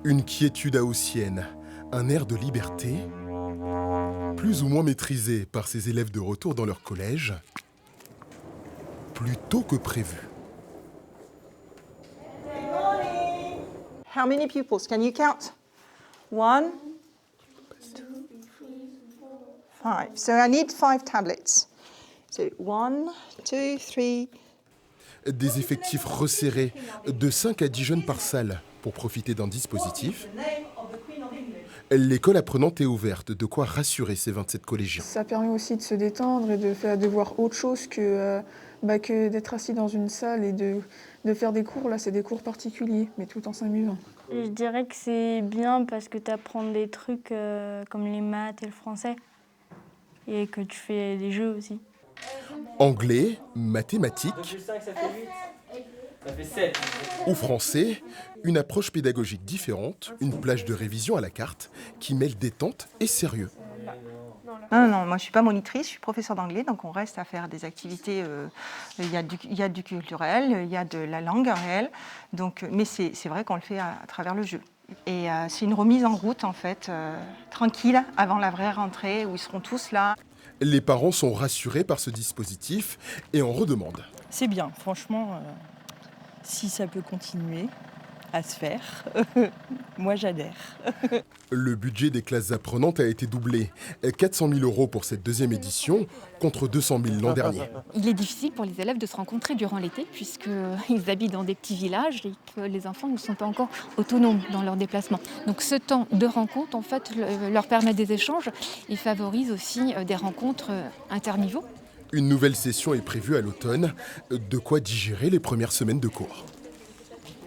Une quiétude haussienne, un air de liberté, plus ou moins maîtrisé par ces élèves de retour dans leur collège, plus tôt que prévu. How many pupils? Can you count? 1, 2, 5. So I need 5 tablets. So 1, 2, 3. Des effectifs resserrés, de 5 à 10 jeunes par salle, pour profiter d'un dispositif. L'école apprenante est ouverte, de quoi rassurer ces 27 collégiens. Ça permet aussi de se détendre et de voir autre chose que d'être assis dans une salle et de faire des cours. Là, c'est des cours particuliers, mais tout en s'amusant. Je dirais que c'est bien parce que tu apprends des trucs comme les maths et le français et que tu fais des jeux aussi. Anglais, mathématiques ou français, une approche pédagogique différente, une plage de révision à la carte qui mêle détente et sérieux. Non, moi je suis pas monitrice, je suis professeure d'anglais, donc on reste à faire des activités. Il y a du culturel, il y a de la langue réelle, mais c'est vrai qu'on le fait à travers le jeu. Et c'est une remise en route en fait, tranquille, avant la vraie rentrée où ils seront tous là. Les parents sont rassurés par ce dispositif et en redemandent. C'est bien, franchement, si ça peut continuer à se faire, moi j'adhère. Le budget des classes apprenantes a été doublé. 400 000 € pour cette deuxième édition, contre 200 000 l'an dernier. Il est difficile pour les élèves de se rencontrer durant l'été, puisqu'ils habitent dans des petits villages et que les enfants ne sont pas encore autonomes dans leurs déplacements. Donc ce temps de rencontre, en fait, leur permet des échanges et favorise aussi des rencontres interniveaux. Une nouvelle session est prévue à l'automne, de quoi digérer les premières semaines de cours.